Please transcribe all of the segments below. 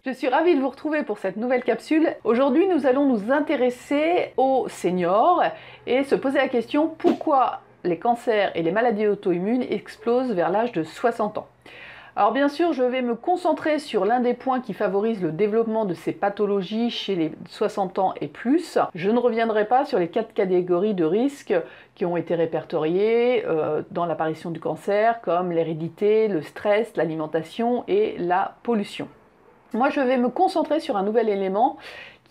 Je suis ravie de vous retrouver pour cette nouvelle capsule. Aujourd'hui, nous allons nous intéresser aux seniors et se poser la question pourquoi les cancers et les maladies auto-immunes explosent vers l'âge de 60 ans. Alors bien sûr, je vais me concentrer sur l'un des points qui favorise le développement de ces pathologies chez les 60 ans et plus. Je ne reviendrai pas sur les 4 catégories de risques qui ont été répertoriées dans l'apparition du cancer, comme l'hérédité, le stress, l'alimentation et la pollution. Moi, je vais me concentrer sur un nouvel élément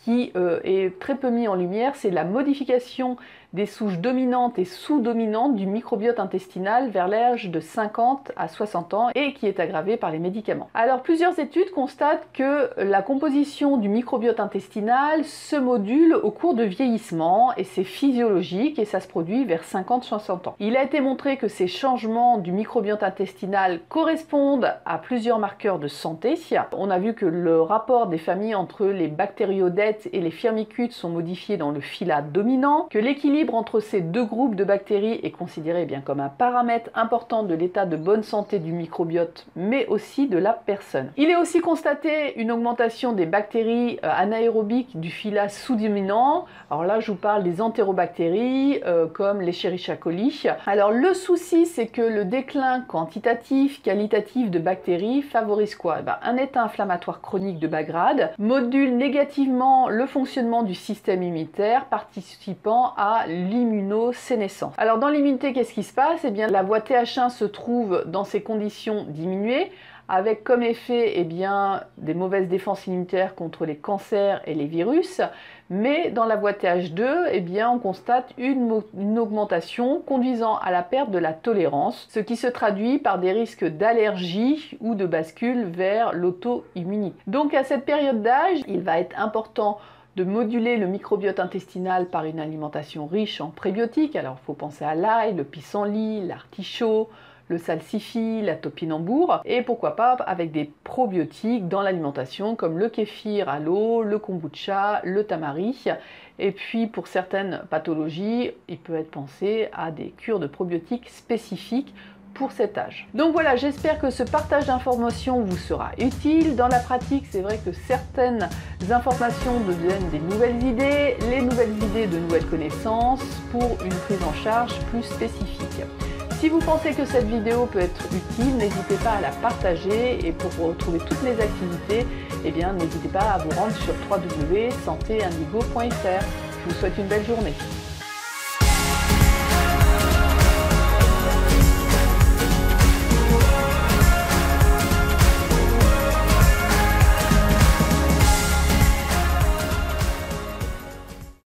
qui est très peu mis en lumière, c'est la modification des souches dominantes et sous-dominantes du microbiote intestinal vers l'âge de 50 à 60 ans et qui est aggravée par les médicaments. Alors plusieurs études constatent que la composition du microbiote intestinal se module au cours de vieillissement et c'est physiologique et ça se produit vers 50-60 ans. Il a été montré que ces changements du microbiote intestinal correspondent à plusieurs marqueurs de santé. On a vu que le rapport des familles entre les bactériodetes et les firmicutes sont modifiés dans le phyla dominant, que l'équilibre entre ces deux groupes de bactéries est considéré bien comme un paramètre important de l'état de bonne santé du microbiote, mais aussi de la personne. Il est aussi constaté une augmentation des bactéries anaérobiques du phyla sous-dominant. Alors là, je vous parle des entérobactéries comme l'Escherichia coli. Alors le souci, c'est que le déclin quantitatif, qualitatif de bactéries favorise quoi? Un état inflammatoire chronique de bas grade, module négativement le fonctionnement du système immunitaire, participant à l'immunosénescence. Alors dans l'immunité, qu'est-ce qui se passe? Eh bien, la voie TH1 se trouve dans ces conditions diminuées, avec comme effet des mauvaises défenses immunitaires contre les cancers et les virus, mais dans la voie TH2, on constate une augmentation conduisant à la perte de la tolérance, ce qui se traduit par des risques d'allergie ou de bascule vers l'auto-immunité. Donc à cette période d'âge, il va être important de moduler le microbiote intestinal par une alimentation riche en prébiotiques. Alors il faut penser à l'ail, le pissenlit, l'artichaut, le salsifis, la topinambour, et pourquoi pas avec des probiotiques dans l'alimentation comme le kéfir à l'eau, le kombucha, le tamari. Et puis pour certaines pathologies, il peut être pensé à des cures de probiotiques spécifiques pour cet âge. Donc voilà, j'espère que ce partage d'informations vous sera utile. Dans la pratique, c'est vrai que certaines informations deviennent des nouvelles idées, les nouvelles idées de nouvelles connaissances pour une prise en charge plus spécifique. Si vous pensez que cette vidéo peut être utile, n'hésitez pas à la partager et pour retrouver toutes mes activités, n'hésitez pas à vous rendre sur www.santéindigo.fr. Je vous souhaite une belle journée.